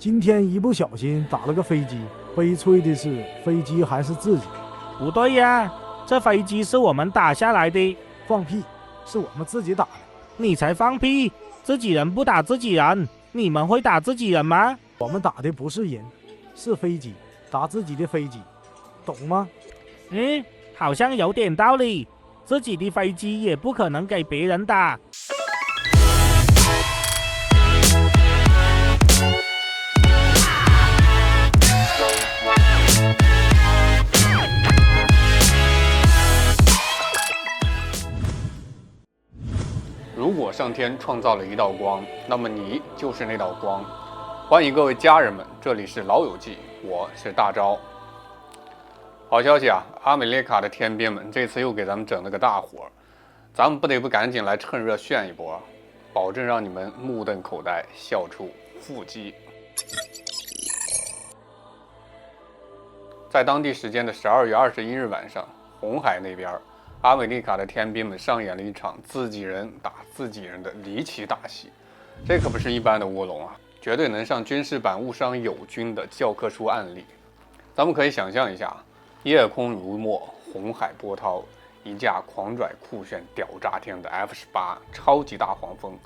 今天一不小心打了个飞机，悲催的是飞机还是自己。不对呀，这飞机是我们打下来的。放屁，是我们自己打的。你才放屁！自己人不打自己人，你们会打自己人吗？我们打的不是人，是飞机，打自己的飞机，懂吗？好像有点道理。自己的飞机也不可能给别人打。如果上天创造了一道光，那么你就是那道光。欢迎各位家人们，这里是老友记，我是大钊。好消息啊，阿美利卡的天兵们这次又给咱们整了个大活，咱们不得不赶紧来趁热炫一波，保证让你们目瞪口呆，笑出腹肌。在当地时间的12月21日晚上，红海那边阿美利卡的天兵们上演了一场自己人打自己人的离奇大戏，这可不是一般的乌龙啊，绝对能上军事版误伤友军的教科书案例。咱们可以想象一下，夜空如墨，红海波涛，一架狂拽酷炫屌炸天的 F-18超级大黄蜂，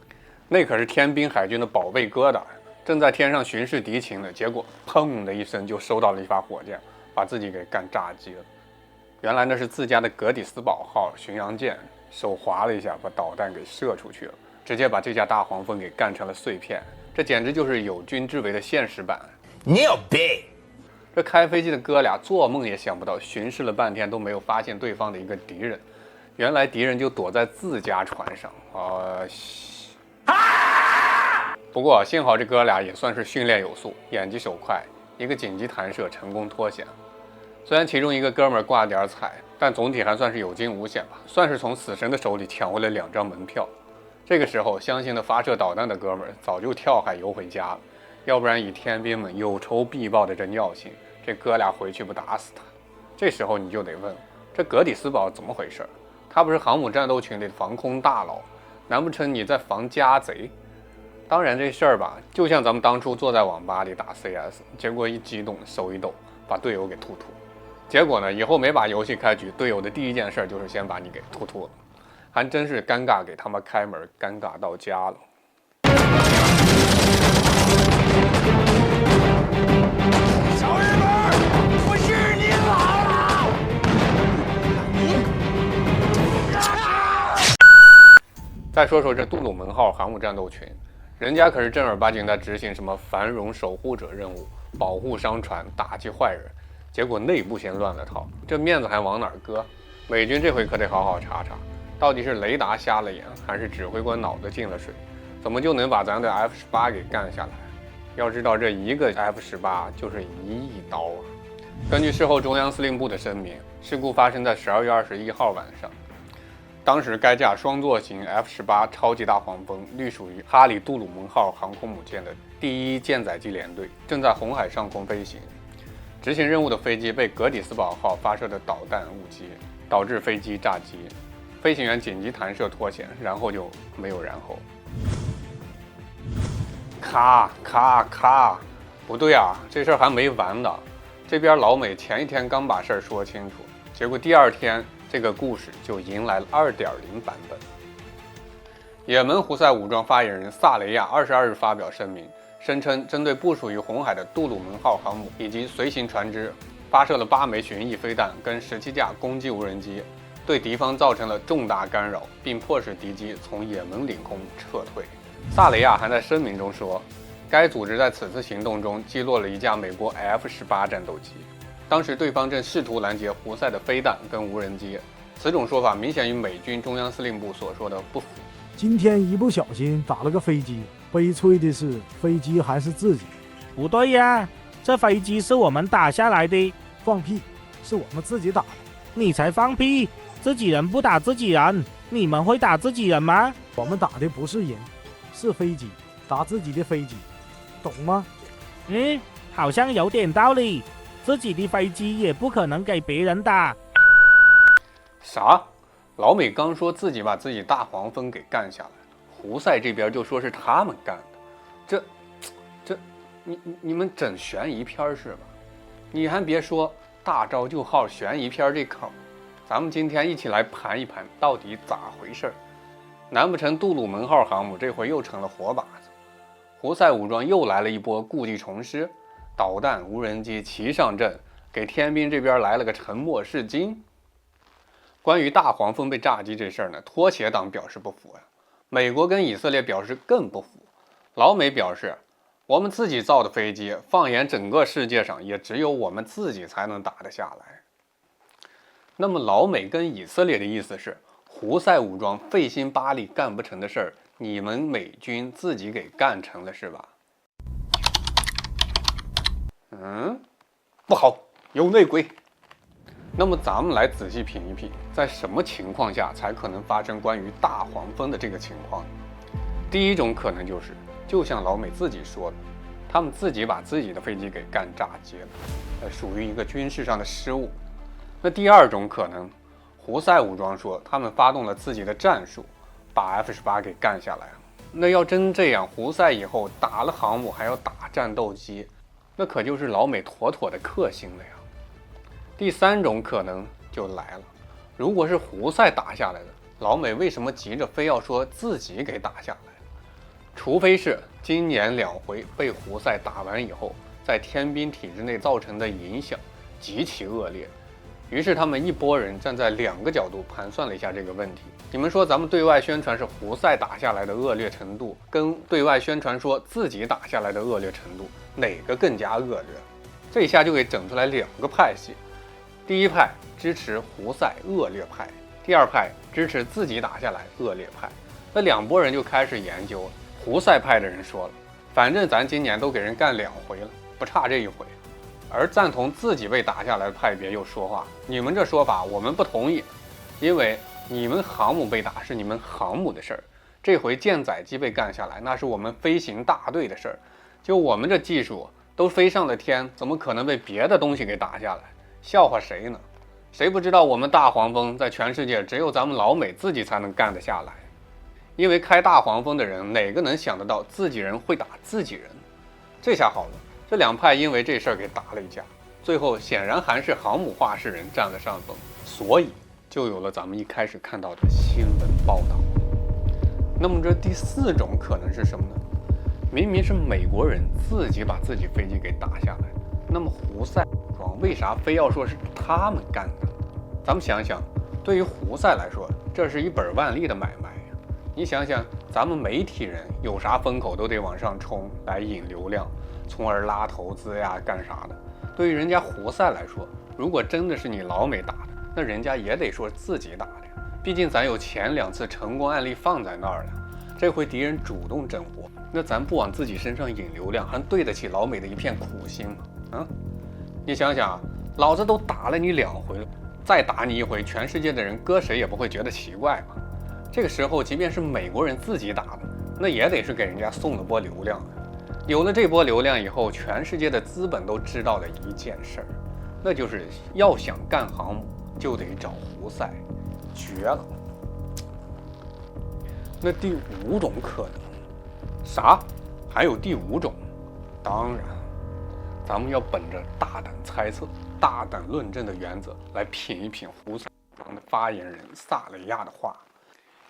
那可是天兵海军的宝贝疙瘩，正在天上巡视敌情呢，结果砰的一声就收到了一发火箭，把自己给干炸机了。原来那是自家的格底斯堡号巡洋舰手滑了一下，把导弹给射出去了，直接把这架大黄蜂给干成了碎片。这简直就是友军之为的现实版。你有病！这开飞机的哥俩做梦也想不到，巡视了半天都没有发现对方的一个敌人，原来敌人就躲在自家船上。不过幸好这哥俩也算是训练有素，眼疾手快，一个紧急弹射成功脱险。虽然其中一个哥们儿挂点彩，但总体还算是有惊无险吧，算是从死神的手里抢回了2张门票。这个时候，相信的发射导弹的哥们儿早就跳海游回家了，要不然以天兵们有仇必报的这尿性，这哥俩回去不打死他。这时候你就得问，这格底斯堡怎么回事？他不是航母战斗群里的防空大佬，难不成你在防家贼？当然这事儿吧，就像咱们当初坐在网吧里打 CS， 结果一激动手一抖，把队友给突。结果呢，以后没把游戏开局，队友的第一件事就是先把你给突了，还真是尴尬给他们开门，尴尬到家了。小日本，我日你老了！再说说这杜鲁门号航母战斗群，人家可是正儿八经在执行什么繁荣守护者任务，保护商船，打击坏人。结果内部先乱了套，这面子还往哪儿搁？美军这回可得好好查查，到底是雷达瞎了眼，还是指挥官脑子进了水？怎么就能把咱的 F-18给干下来？要知道这一个 F-18就是1亿刀啊！根据事后中央司令部的声明，事故发生在12月21号晚上，当时该架双座型 F-18超级大黄蜂隶属于哈里杜鲁门号航空母舰的第1舰载机联队，正在红海上空飞行。执行任务的飞机被格底斯堡号发射的导弹误击，导致飞机炸机，飞行员紧急弹射脱险，然后就没有然后。咔咔咔！不对啊，这事儿还没完呢。这边老美前一天刚把事儿说清楚，结果第2天这个故事就迎来了 2.0 版本。也门胡塞武装发言人萨雷亚22日发表声明，声称针对部署于红海的杜鲁门号航母以及随行船只发射了8枚巡弋飞弹跟17架攻击无人机，对敌方造成了重大干扰，并迫使敌机从也门领空撤退。萨雷亚还在声明中说，该组织在此次行动中击落了一架美国 F-18战斗机，当时对方正试图拦截胡塞的飞弹跟无人机。此种说法明显与美军中央司令部所说的不符。今天一不小心打了个飞机，悲催的是飞机还是自己。不对呀，这飞机是我们打下来的。放屁，是我们自己打的。你才放屁！自己人不打自己人，你们会打自己人吗？我们打的不是人，是飞机，打自己的飞机，懂吗？好像有点道理。自己的飞机也不可能给别人打。啥？老美刚说自己把自己大黄蜂给干下来了，胡塞这边就说是他们干的，你们整悬疑片是吧？你还别说，大招就好悬疑片这口，咱们今天一起来盘一盘到底咋回事。难不成杜鲁门号航母这回又成了活靶子？胡塞武装又来了一波故技重施，导弹、无人机齐上阵，给天兵这边来了个沉默是金。关于大黄蜂被炸击这事儿呢，拖鞋党表示不服呀，美国跟以色列表示更不服。老美表示，我们自己造的飞机，放眼整个世界上，也只有我们自己才能打得下来。那么老美跟以色列的意思是，胡塞武装费心巴力干不成的事儿，你们美军自己给干成了是吧？不好，有内鬼。那么咱们来仔细品一品，在什么情况下才可能发生关于大黄蜂的这个情况？第一种可能就是，就像老美自己说的，他们自己把自己的飞机给干炸机了，属于一个军事上的失误。那第二种可能，胡塞武装说他们发动了自己的战术，把 F-18给干下来了。那要真这样，胡塞以后打了航母还要打战斗机，那可就是老美妥妥的克星了呀。第三种可能就来了，如果是胡塞打下来的，老美为什么急着非要说自己给打下来？除非是今年2回被胡塞打完以后，在天兵体制内造成的影响极其恶劣，于是他们一拨人站在2个角度盘算了一下这个问题。你们说咱们对外宣传是胡塞打下来的恶劣程度，跟对外宣传说自己打下来的恶劣程度，哪个更加恶劣？这一下就给整出来2个派系。第一派支持胡塞恶劣派，第二派支持自己打下来恶劣派。那2拨人就开始研究。胡塞派的人说了，反正咱今年都给人干2回了，不差这一回。而赞同自己被打下来的派别又说话，你们这说法我们不同意，因为你们航母被打是你们航母的事儿，这回舰载机被干下来那是我们飞行大队的事儿，就我们这技术都飞上了天，怎么可能被别的东西给打下来？笑话谁呢？谁不知道我们大黄蜂在全世界只有咱们老美自己才能干得下来？因为开大黄蜂的人哪个能想得到自己人会打自己人？这下好了，这2派因为这事儿给打了一架，最后显然还是航母话事人占了上风，所以就有了咱们一开始看到的新闻报道。那么这第4种可能是什么呢？明明是美国人自己把自己飞机给打下来，那么胡塞武装为啥非要说是他们干的？咱们想想，对于胡塞来说，这是一本万利的买卖。你想想，咱们媒体人有啥风口都得往上冲来引流量，从而拉投资呀，干啥的。对于人家胡塞来说，如果真的是你老美打的，那人家也得说自己打的呀。毕竟咱有前2次成功案例放在那儿了，这回敌人主动整活，那咱不往自己身上引流量，还对得起老美的一片苦心吗？你想想，老子都打了你2回了，再打你1回，全世界的人搁谁也不会觉得奇怪吧？这个时候，即便是美国人自己打的，那也得是给人家送了波流量的。有了这波流量以后，全世界的资本都知道了一件事儿，那就是要想干航母，就得找胡塞，绝了。那第5种可能，啥？还有第5种？当然，咱们要本着大胆猜测、大胆论证的原则来品一品胡塞武装的发言人萨雷亚的话。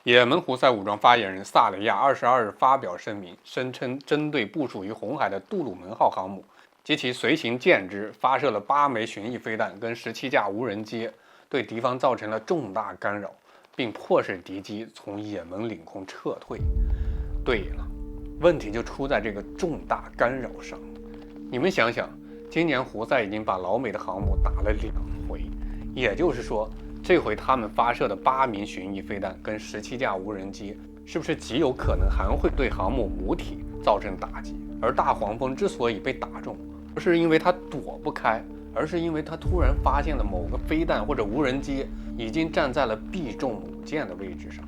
也门胡塞武装发言人萨雷亚22日发表声明，声称针对部署于红海的杜鲁门号航母及其随行舰只发射了8枚巡弋飞弹跟17架无人机，对敌方造成了重大干扰，并迫使敌机从也门领空撤退。对了，问题就出在这个重大干扰上。你们想想，今年胡塞已经把老美的航母打了2回，也就是说，这回他们发射的8名巡弋飞弹跟17架无人机，是不是极有可能还会对航母母体造成打击？而大黄蜂之所以被打中，不是因为它躲不开，而是因为它突然发现了某个飞弹或者无人机已经站在了必中母舰的位置上，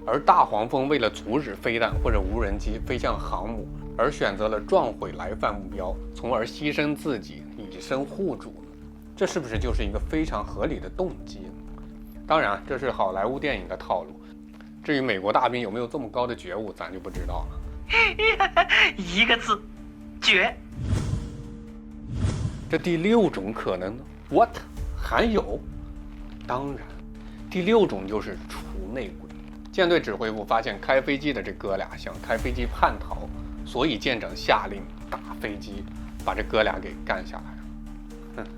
而大黄蜂为了阻止飞弹或者无人机飞向航母，而选择了撞毁来犯目标，从而牺牲自己以身护主呢？这是不是就是一个非常合理的动机呢？当然，这是好莱坞电影的套路。至于美国大兵有没有这么高的觉悟，咱就不知道了。一个字，绝。这第6种可能呢 ？What？ 还有？当然，第6种就是除内鬼。舰队指挥部发现开飞机的这哥俩想开飞机叛逃，所以舰长下令打飞机，把这哥俩给干下来了。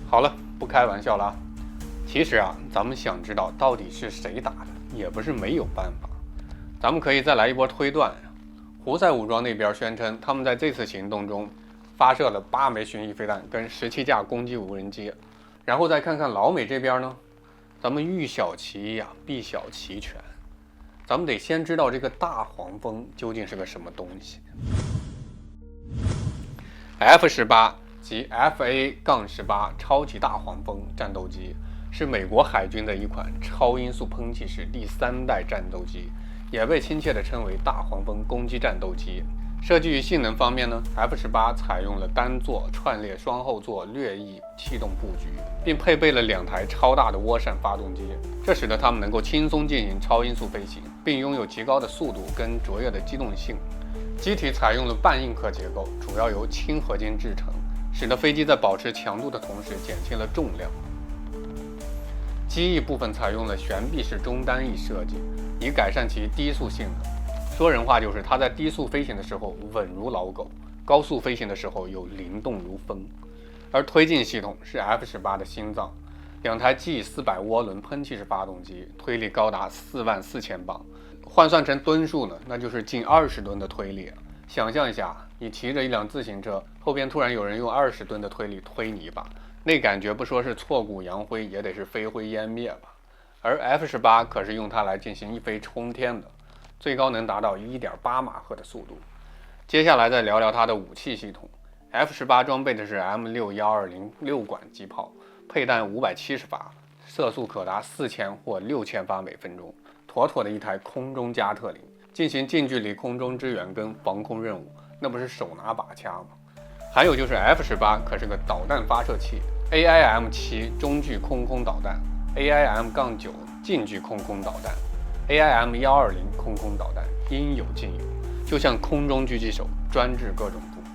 好了，不开玩笑了。其实啊，咱们想知道到底是谁打的，也不是没有办法。咱们可以再来一波推断。胡塞武装那边宣称，他们在这次行动中发射了8枚巡弋飞弹跟17架攻击无人机。然后再看看老美这边呢，咱们遇小其一啊，必小其全。咱们得先知道这个大黄蜂究竟是个什么东西。F-18及 FA-18超级大黄蜂战斗机是美国海军的一款超音速喷气式第3代战斗机，也被亲切地称为大黄蜂攻击战斗机。设计与性能方面呢 ，F-18采用了单座串列双后座掠翼气动布局，并配备了2台超大的涡扇发动机，这使得它们能够轻松进行超音速飞行，并拥有极高的速度跟卓越的机动性。机体采用了半硬壳结构，主要由轻合金制成，使得飞机在保持强度的同时减轻了重量。机翼部分采用了悬臂式中单翼设计，以改善其低速性能。说人话就是它在低速飞行的时候稳如老狗，高速飞行的时候又灵动如风。而推进系统是 F-18的心脏，2台 G400 涡轮喷气式发动机，推力高达44000磅，换算成吨数呢，那就是近20吨的推力。想象一下，你骑着一辆自行车，后边突然有人用20吨的推力推你一把，那感觉不说是挫骨扬灰，也得是飞灰烟灭吧。而 F-18可是用它来进行一飞冲天的，最高能达到 1.8 马赫的速度。接下来再聊聊它的武器系统。F-18装备的是 M6120 6管机炮，配弹570发，射速可达4000或6000发每分钟，妥妥的一台空中加特林，进行近距离空中支援跟防空任务，那不是手拿把掐吗？还有就是 F-18可是个导弹发射器 ，AIM-7 中距空导弹， AIM-9 近距空导弹， AIM-120 空导弹，应有尽有，就像空中狙击手，专治各种不服。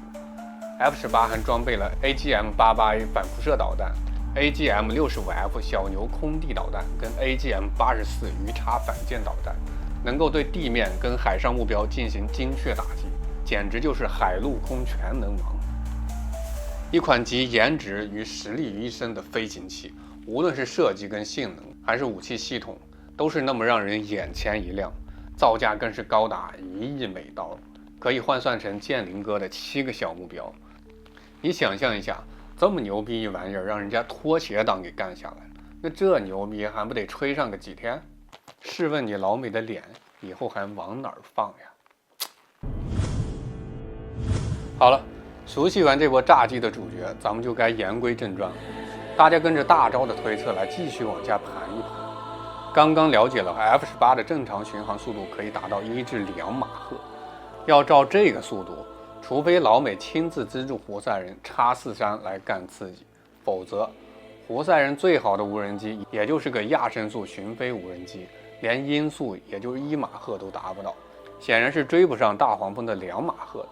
F-18还装备了 AGM-88A 反辐射导弹、AGM-65F 小牛空地导弹跟 AGM-84鱼叉反舰导弹，能够对地面跟海上目标进行精确打击，简直就是海陆空全能王。一款集颜值与实力于一身的飞行器，无论是设计跟性能，还是武器系统，都是那么让人眼前一亮，造价更是高达1亿美刀，可以换算成剑灵哥的7个小目标。你想象一下，这么牛逼一玩意儿，让人家拖鞋党给干下来，那这牛逼还不得吹上个几天？试问你老美的脸以后还往哪儿放呀？好了，熟悉完这波炸机的主角，咱们就该言归正传了。大家跟着大招的推测来继续往下盘一盘。刚刚了解了 F-18的正常巡航速度可以达到1至2马赫，要照这个速度，除非老美亲自资助胡塞人X-43来干刺激，否则胡塞人最好的无人机也就是个亚声速巡飞无人机，连音速也就是1马赫都达不到，显然是追不上大黄蜂的2马赫的，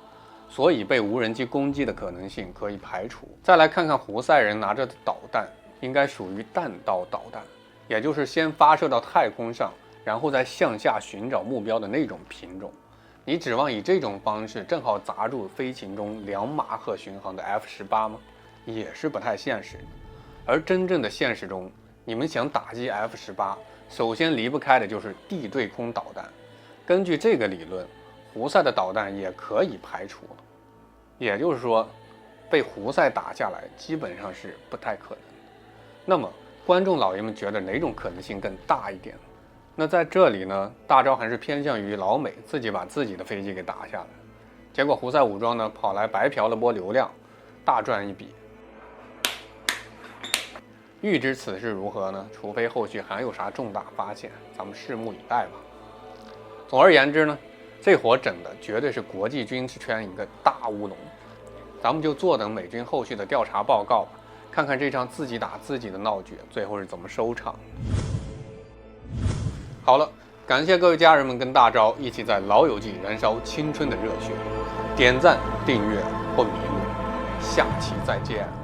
所以被无人机攻击的可能性可以排除。再来看看胡塞人拿着的导弹，应该属于弹道导弹，也就是先发射到太空上，然后再向下寻找目标的那种品种。你指望以这种方式正好砸住飞行中2马赫巡航的 F-18吗？也是不太现实的。而真正的现实中，你们想打击 F-18，首先离不开的就是地对空导弹。根据这个理论，胡塞的导弹也可以排除了，也就是说，被胡塞打下来基本上是不太可能的。那么，观众老爷们觉得哪种可能性更大一点？那在这里呢，大招还是偏向于老美自己把自己的飞机给打下来，结果胡塞武装呢跑来白嫖了波流量，大赚一笔。预知此事如何呢？除非后续还有啥重大发现，咱们拭目以待吧。总而言之呢，这活整的绝对是国际军事圈一个大乌龙，咱们就坐等美军后续的调查报告吧，看看这场自己打自己的闹剧最后是怎么收场。好了，感谢各位家人们跟大招一起在老友记燃烧青春的热血，点赞、订阅或迷路。下期再见。